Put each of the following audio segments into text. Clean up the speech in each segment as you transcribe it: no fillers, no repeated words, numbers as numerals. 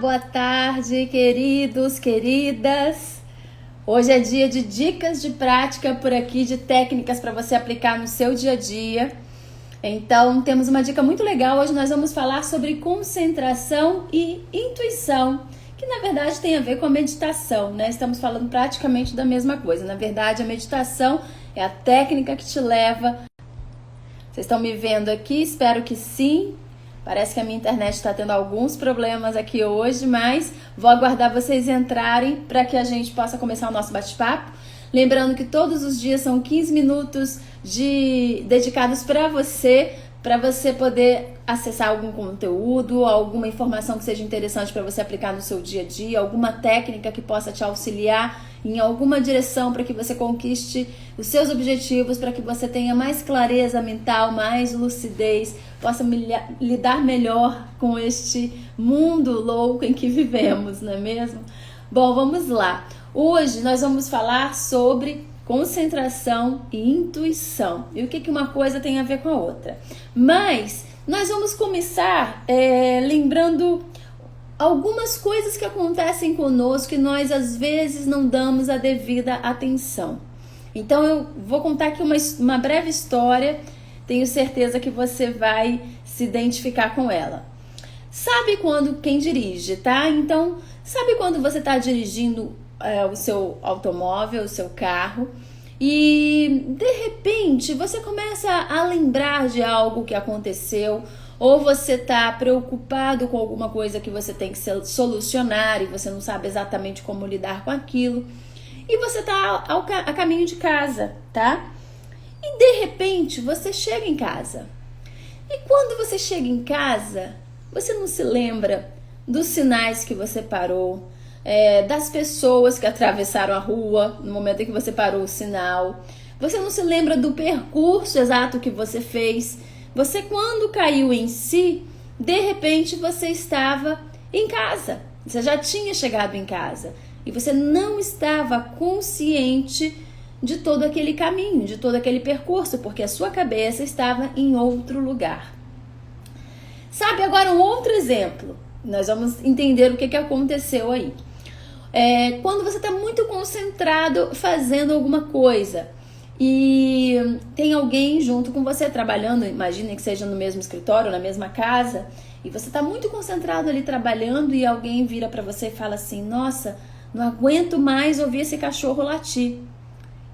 boa tarde, queridos, queridas. Hoje é dia de dicas de prática por aqui, de técnicas para você aplicar no seu dia a dia. Então, temos uma dica muito legal. Hoje nós vamos falar sobre concentração e intuição, que na verdade tem a ver com a meditação, né? Estamos falando praticamente da mesma coisa. Na verdade, a meditação é a técnica que te leva... Vocês estão me vendo aqui? Espero que sim. Parece que a minha internet está tendo alguns problemas aqui hoje, mas vou aguardar vocês entrarem para que a gente possa começar o nosso bate-papo. Lembrando que todos os dias são 15 minutos dedicados para você poder acessar algum conteúdo, alguma informação que seja interessante para você aplicar no seu dia a dia, alguma técnica que possa te auxiliar em alguma direção para que você conquiste os seus objetivos, para que você tenha mais clareza mental, mais lucidez, possa lidar melhor com este mundo louco em que vivemos, não é mesmo? Bom, vamos lá. Hoje nós vamos falar sobre concentração e intuição. E o que uma coisa tem a ver com a outra. Mas nós vamos começar lembrando algumas coisas que acontecem conosco e nós às vezes não damos a devida atenção. Então eu vou contar aqui uma breve história, tenho certeza que você vai se identificar com ela. Sabe quando quem dirige, tá? Então, sabe quando você está dirigindo o seu automóvel, o seu carro, e de repente você começa a lembrar de algo que aconteceu, ou você está preocupado com alguma coisa que você tem que solucionar e você não sabe exatamente como lidar com aquilo, e você está a caminho de casa, tá? E de repente você chega em casa. E quando você chega em casa, você não se lembra dos sinais que você parou, das pessoas que atravessaram a rua no momento em que você parou o sinal. Você não se lembra do percurso exato que você fez. Você, quando caiu em si, de repente você estava em casa. Você já tinha chegado em casa. E você não estava consciente de todo aquele caminho, de todo aquele percurso, porque a sua cabeça estava em outro lugar. Sabe, agora um outro exemplo. Nós vamos entender o que aconteceu aí. Quando você está muito concentrado fazendo alguma coisa e tem alguém junto com você trabalhando, imagine que seja no mesmo escritório, na mesma casa, e você está muito concentrado ali trabalhando e alguém vira para você e fala assim: nossa, não aguento mais ouvir esse cachorro latir.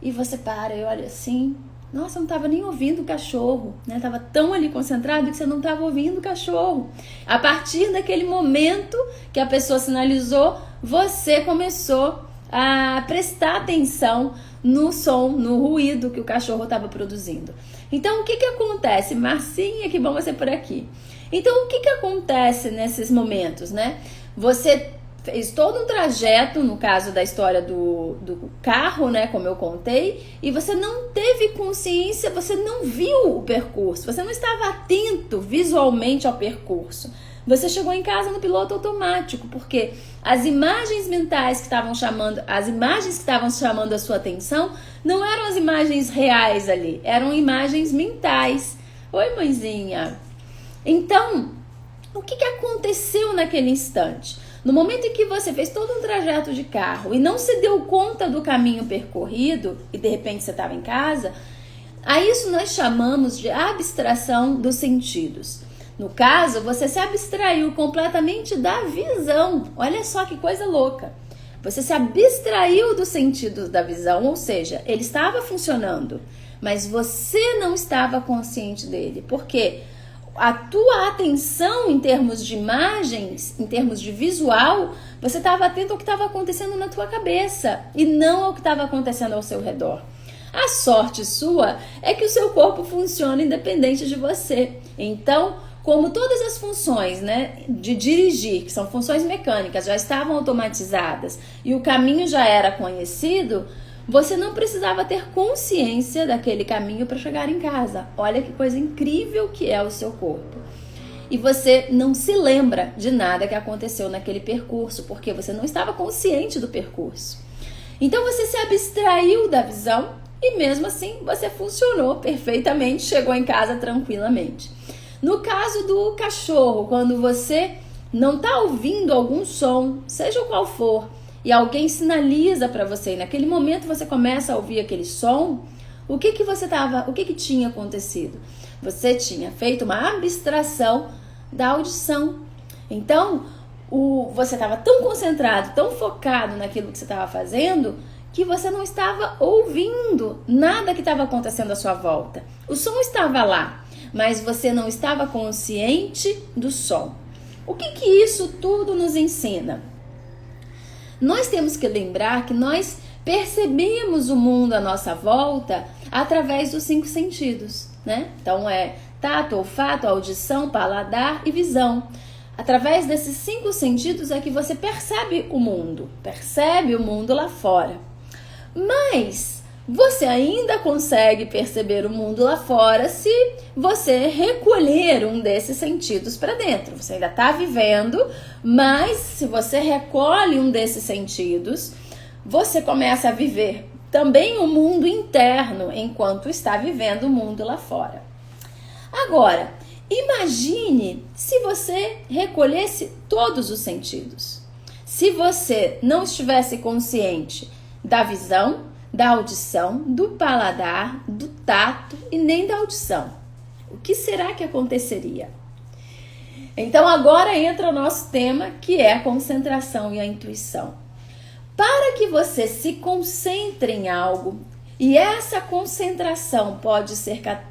E você para e olha assim: nossa, eu não estava nem ouvindo o cachorro, né? Estava tão ali concentrado que você não estava ouvindo o cachorro. A partir daquele momento que a pessoa sinalizou, você começou a prestar atenção no som, no ruído que o cachorro estava produzindo. Então, o que acontece? Marcinha, que bom você por aqui. Então, o que acontece nesses momentos, né? Você fez todo um trajeto, no caso da história do carro, né, como eu contei, e você não teve consciência, você não viu o percurso, você não estava atento visualmente ao percurso. Você chegou em casa no piloto automático, porque as imagens mentais que estavam chamando, as imagens que estavam chamando a sua atenção, não eram as imagens reais ali, eram imagens mentais. Oi, mãezinha. Então, o que aconteceu naquele instante? No momento em que você fez todo um trajeto de carro e não se deu conta do caminho percorrido e de repente você estava em casa, a isso nós chamamos de abstração dos sentidos. No caso, você se abstraiu completamente da visão. Olha só que coisa louca. Você se abstraiu dos sentidos da visão, ou seja, ele estava funcionando, mas você não estava consciente dele. Por quê? A tua atenção em termos de imagens, em termos de visual, você estava atento ao que estava acontecendo na tua cabeça e não ao que estava acontecendo ao seu redor. A sorte sua é que o seu corpo funciona independente de você. Então, como todas as funções, né, de dirigir, que são funções mecânicas, já estavam automatizadas e o caminho já era conhecido, você não precisava ter consciência daquele caminho para chegar em casa. Olha que coisa incrível que é o seu corpo. E você não se lembra de nada que aconteceu naquele percurso, porque você não estava consciente do percurso. Então você se abstraiu da visão e mesmo assim você funcionou perfeitamente, chegou em casa tranquilamente. No caso do cachorro, quando você não está ouvindo algum som, seja qual for, e alguém sinaliza para você, e naquele momento você começa a ouvir aquele som, o que tinha acontecido? Você tinha feito uma abstração da audição. Então, você estava tão concentrado, tão focado naquilo que você estava fazendo, que você não estava ouvindo nada que estava acontecendo à sua volta. O som estava lá, mas você não estava consciente do som. O que isso tudo nos ensina? Nós temos que lembrar que nós percebemos o mundo à nossa volta através dos 5 sentidos, né? Então é tato, olfato, audição, paladar e visão. Através desses 5 sentidos é que você percebe o mundo lá fora. Mas você ainda consegue perceber o mundo lá fora se você recolher um desses sentidos para dentro. Você ainda está vivendo, mas se você recolhe um desses sentidos, você começa a viver também o mundo interno enquanto está vivendo o mundo lá fora. Agora, imagine se você recolhesse todos os sentidos. Se você não estivesse consciente da visão, da audição, do paladar, do tato e nem da audição, o que será que aconteceria? Então agora entra o nosso tema, que é a concentração e a intuição. Para que você se concentre em algo e essa concentração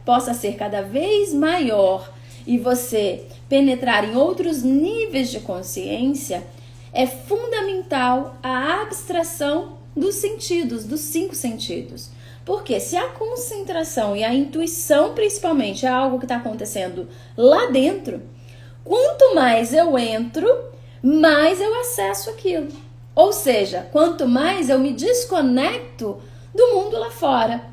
possa ser cada vez maior e você penetrar em outros níveis de consciência, é fundamental a abstração dos sentidos, dos 5 sentidos. Porque se a concentração e a intuição, principalmente, é algo que está acontecendo lá dentro, quanto mais eu entro, mais eu acesso aquilo. Ou seja, quanto mais eu me desconecto do mundo lá fora.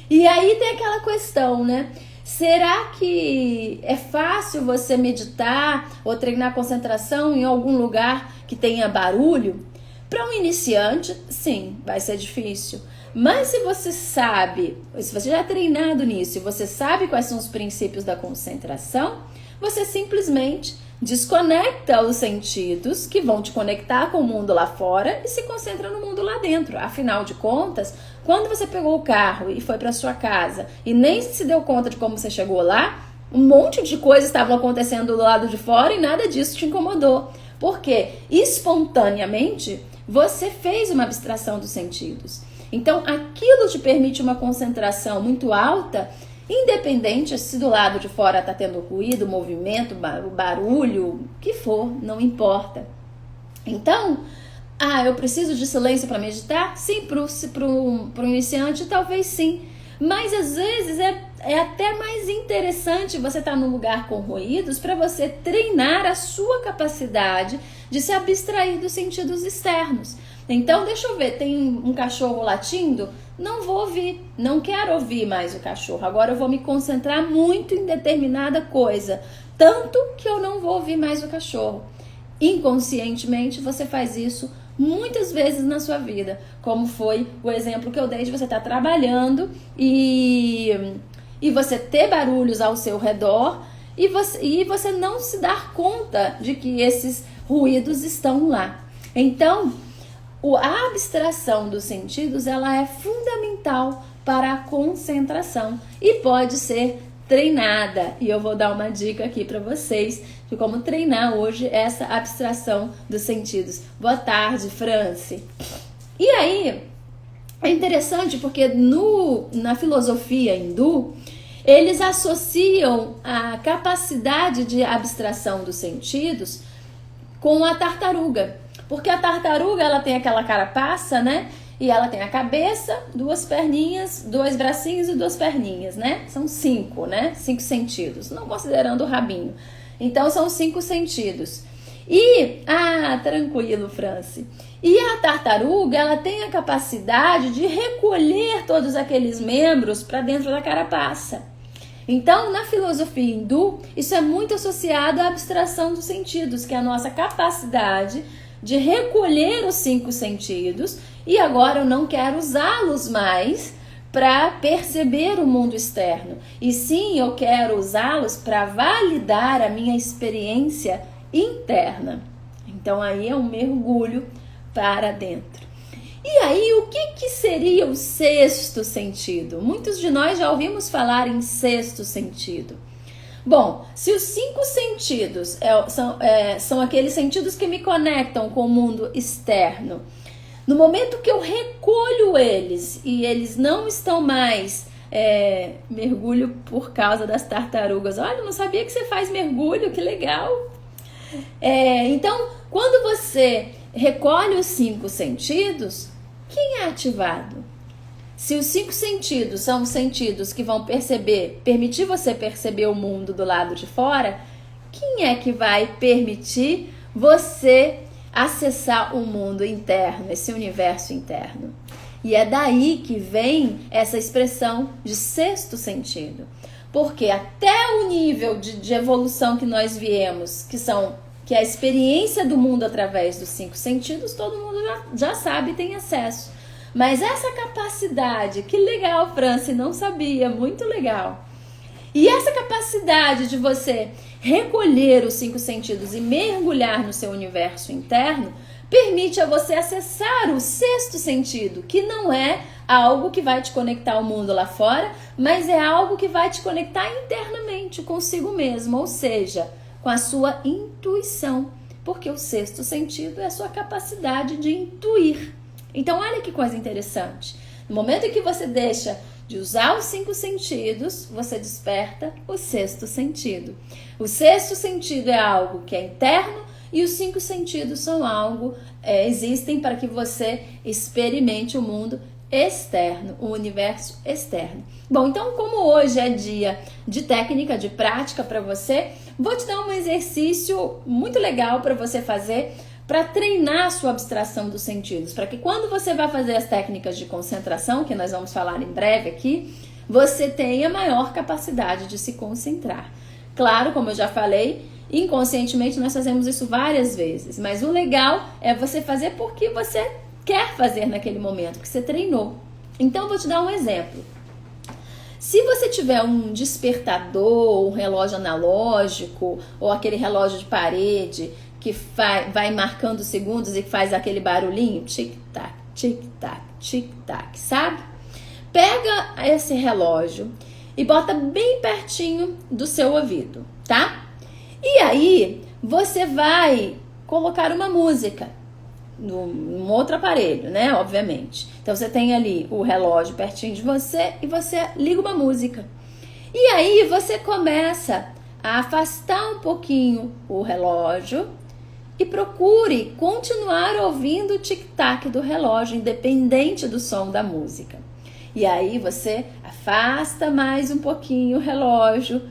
E aí tem aquela questão, né? Será que é fácil você meditar ou treinar concentração em algum lugar que tenha barulho? Para um iniciante, sim, vai ser difícil. Mas se você sabe, se você já é treinado nisso e você sabe quais são os princípios da concentração, você simplesmente desconecta os sentidos que vão te conectar com o mundo lá fora e se concentra no mundo lá dentro. Afinal de contas, quando você pegou o carro e foi para sua casa e nem se deu conta de como você chegou lá, um monte de coisas estavam acontecendo do lado de fora e nada disso te incomodou. Porque espontaneamente você fez uma abstração dos sentidos. Então aquilo te permite uma concentração muito alta, independente se do lado de fora está tendo ruído, movimento, barulho, o que for, não importa. Então, eu preciso de silêncio para meditar? Sim, para um iniciante talvez sim. Mas às vezes é até mais interessante você estar num lugar com ruídos para você treinar a sua capacidade de se abstrair dos sentidos externos. Então, deixa eu ver, tem um cachorro latindo? Não vou ouvir, não quero ouvir mais o cachorro. Agora eu vou me concentrar muito em determinada coisa, tanto que eu não vou ouvir mais o cachorro. Inconscientemente, você faz isso muitas vezes na sua vida, como foi o exemplo que eu dei de você estar trabalhando e você ter barulhos ao seu redor e você não se dar conta de que esses ruídos estão lá. Então, a abstração dos sentidos, ela é fundamental para a concentração e pode ser treinada. E eu vou dar uma dica aqui para vocês de como treinar hoje essa abstração dos sentidos. Boa tarde, Franci. E aí, é interessante porque na filosofia hindu, eles associam a capacidade de abstração dos sentidos com a tartaruga. Porque a tartaruga, ela tem aquela carapaça, né? E ela tem a cabeça, 2 perninhas, 2 bracinhos e 2 perninhas, né? São 5, né? 5 sentidos, não considerando o rabinho. Então, são 5 sentidos. Tranquilo, Franci. E a tartaruga, ela tem a capacidade de recolher todos aqueles membros para dentro da carapaça. Então, na filosofia hindu, isso é muito associado à abstração dos sentidos, que é a nossa capacidade de recolher os 5 sentidos, e agora eu não quero usá-los mais para perceber o mundo externo. E sim, eu quero usá-los para validar a minha experiência interna. Então aí é um mergulho para dentro. E aí, o que seria o sexto sentido? Muitos de nós já ouvimos falar em sexto sentido. Bom, se os 5 sentidos são aqueles sentidos que me conectam com o mundo externo, no momento que eu recolho eles e eles não estão mais mergulho por causa das tartarugas. Olha, eu não sabia que você faz mergulho, que legal. Então, quando você recolhe os 5 sentidos, quem é ativado? Se os 5 sentidos são os sentidos que vão permitir você perceber o mundo do lado de fora, quem é que vai permitir você acessar o mundo interno, esse universo interno? E é daí que vem essa expressão de sexto sentido. Porque até o nível de evolução que nós viemos, que é a experiência do mundo através dos 5 sentidos, todo mundo já sabe e tem acesso. Mas essa capacidade, que legal, Franci, não sabia, muito legal. E essa capacidade de você recolher os 5 sentidos e mergulhar no seu universo interno, permite a você acessar o sexto sentido, que não é algo que vai te conectar ao mundo lá fora, mas é algo que vai te conectar internamente consigo mesmo, ou seja, com a sua intuição, porque o sexto sentido é a sua capacidade de intuir. Então, olha que coisa interessante. No momento em que você deixa de usar os 5 sentidos, você desperta o sexto sentido. O sexto sentido é algo que é interno e os 5 sentidos são algo, existem para que você experimente o mundo externo, o universo externo. Bom, então como hoje é dia de técnica, de prática para você, vou te dar um exercício muito legal para você fazer para treinar a sua abstração dos sentidos, para que quando você vai fazer as técnicas de concentração, que nós vamos falar em breve aqui, você tenha maior capacidade de se concentrar. Claro, como eu já falei, inconscientemente nós fazemos isso várias vezes, mas o legal é você fazer porque você quer fazer naquele momento, que você treinou. Então, eu vou te dar um exemplo. Se você tiver um despertador, um relógio analógico, ou aquele relógio de parede que vai marcando segundos e que faz aquele barulhinho, tic-tac, tic-tac, tic-tac, sabe? Pega esse relógio e bota bem pertinho do seu ouvido, tá? E aí, você vai colocar uma música num outro aparelho, né? Obviamente. Então, você tem ali o relógio pertinho de você e você liga uma música. E aí, você começa a afastar um pouquinho o relógio e procure continuar ouvindo o tic-tac do relógio, independente do som da música. E aí, você afasta mais um pouquinho o relógio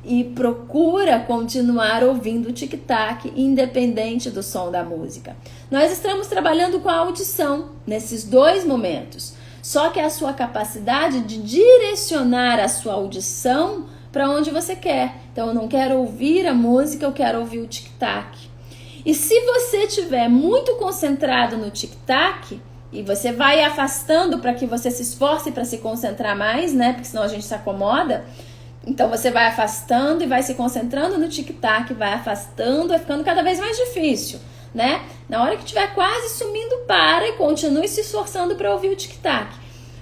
e procura continuar ouvindo o tic-tac, independente do som da música. Nós estamos trabalhando com a audição nesses 2 momentos, só que é a sua capacidade de direcionar a sua audição para onde você quer. Então, eu não quero ouvir a música, eu quero ouvir o tic-tac. E se você estiver muito concentrado no tic-tac, e você vai afastando para que você se esforce para se concentrar mais, né? Porque senão a gente se acomoda. Então você vai afastando e vai se concentrando no tic-tac, vai afastando, vai ficando cada vez mais difícil, né? Na hora que estiver quase sumindo, para e continue se esforçando para ouvir o tic-tac.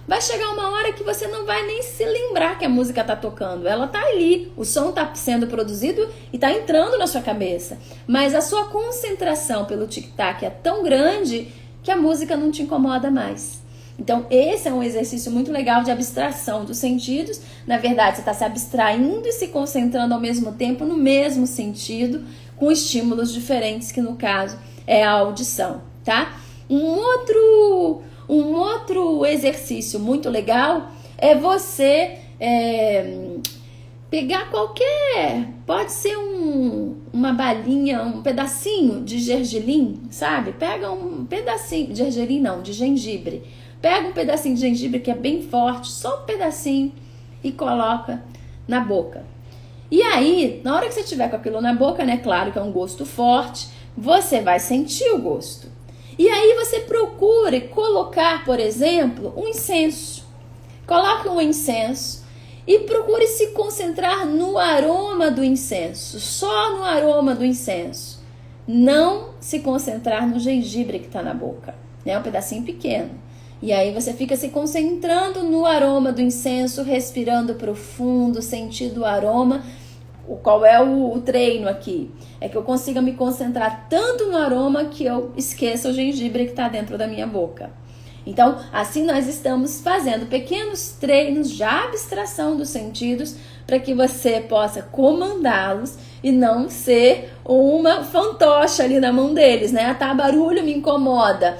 Vai chegar uma hora que você não vai nem se lembrar que a música está tocando. Ela está ali, o som está sendo produzido e está entrando na sua cabeça. Mas a sua concentração pelo tic-tac é tão grande que a música não te incomoda mais. Então, esse é um exercício muito legal de abstração dos sentidos. Na verdade, você está se abstraindo e se concentrando ao mesmo tempo no mesmo sentido, com estímulos diferentes, que no caso é a audição, tá? Um outro exercício muito legal é você pegar pode ser uma balinha, um pedacinho de gergelim, sabe? Pega um pedacinho, gergelim não, de gengibre. Pega um pedacinho de gengibre que é bem forte, só um pedacinho, e coloca na boca. E aí, na hora que você tiver com aquilo na boca, né, claro que é um gosto forte, você vai sentir o gosto. E aí você procure colocar, por exemplo, um incenso. Coloque um incenso e procure se concentrar no aroma do incenso, só no aroma do incenso. não se concentrar no gengibre que está na boca, né? Um pedacinho pequeno. E aí você fica se concentrando no aroma do incenso, respirando profundo, sentindo o aroma. Qual é o treino aqui? É que eu consiga me concentrar tanto no aroma que eu esqueça o gengibre que está dentro da minha boca. Então, assim nós estamos fazendo pequenos treinos de abstração dos sentidos para que você possa comandá-los e não ser uma fantoche ali na mão deles, né? Tá, barulho me incomoda.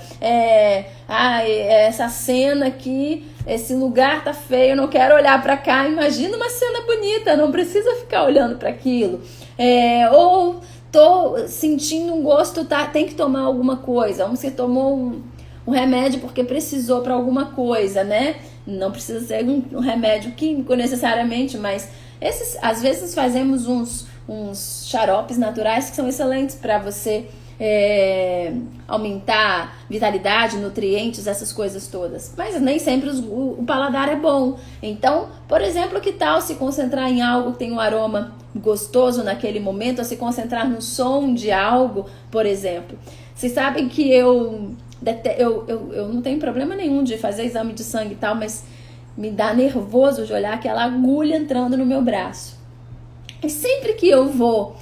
Essa cena aqui, esse lugar tá feio, eu não quero olhar para cá. Imagina uma cena bonita, não precisa ficar olhando para aquilo. Ou tô sentindo um gosto, tem que tomar alguma coisa. Você tomou um remédio porque precisou para alguma coisa, né? Não precisa ser um remédio químico necessariamente, mas às vezes fazemos uns xaropes naturais que são excelentes para você aumentar vitalidade, nutrientes, essas coisas todas. Mas nem sempre o paladar é bom. Então, por exemplo, que tal se concentrar em algo que tem um aroma gostoso naquele momento, ou se concentrar no som de algo, por exemplo. Vocês sabem que eu não tenho problema nenhum de fazer exame de sangue e tal, mas me dá nervoso de olhar aquela agulha entrando no meu braço. E sempre que eu vou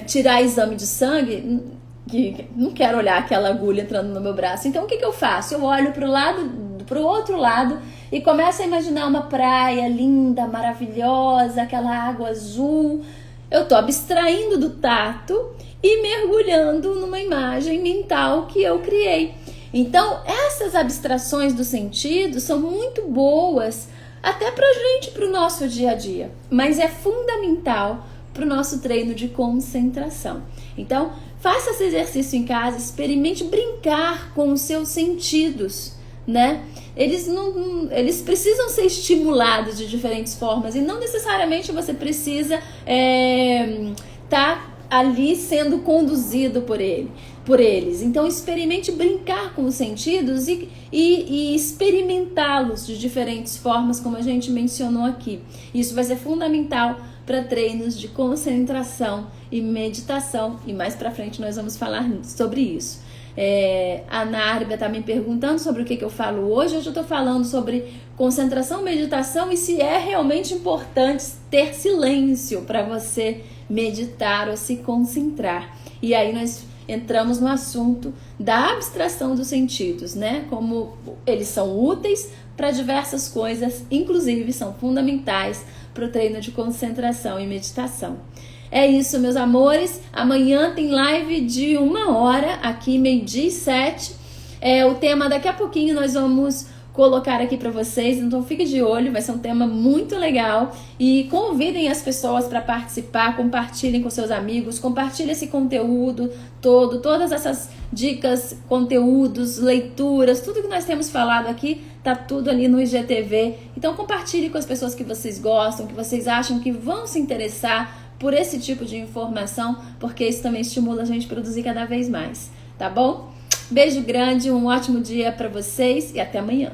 tirar exame de sangue, que não quero olhar aquela agulha entrando no meu braço. Então o que eu faço? Eu olho pro outro lado e começo a imaginar uma praia linda, maravilhosa, aquela água azul. Eu tô abstraindo do tato e mergulhando numa imagem mental que eu criei. Então, essas abstrações dos sentidos são muito boas até pra gente, pro nosso dia a dia. Mas é fundamental pro nosso treino de concentração. Então, faça esse exercício em casa, experimente brincar com os seus sentidos, né? Eles precisam ser estimulados de diferentes formas e não necessariamente você precisa tá ali sendo conduzido por eles. Então experimente brincar com os sentidos e experimentá-los de diferentes formas, como a gente mencionou aqui. Isso vai ser fundamental para treinos de concentração e meditação, e mais para frente nós vamos falar sobre isso. A Nárbia está me perguntando sobre o que eu falo hoje. Hoje eu estou falando sobre concentração, meditação e se é realmente importante ter silêncio para você meditar ou se concentrar. E aí nós entramos no assunto da abstração dos sentidos, né? Como eles são úteis para diversas coisas, inclusive são fundamentais para o treino de concentração e meditação. É isso, meus amores. Amanhã tem live de 1 hora, aqui 12h07. O tema daqui a pouquinho nós vamos colocar aqui para vocês, então fique de olho, vai ser um tema muito legal e convidem as pessoas para participar, compartilhem com seus amigos, compartilhem esse conteúdo todo, todas essas dicas, conteúdos, leituras, tudo que nós temos falado aqui, tá tudo ali no IGTV, então compartilhe com as pessoas que vocês gostam, que vocês acham que vão se interessar por esse tipo de informação, porque isso também estimula a gente a produzir cada vez mais, tá bom? Beijo grande, um ótimo dia para vocês e até amanhã.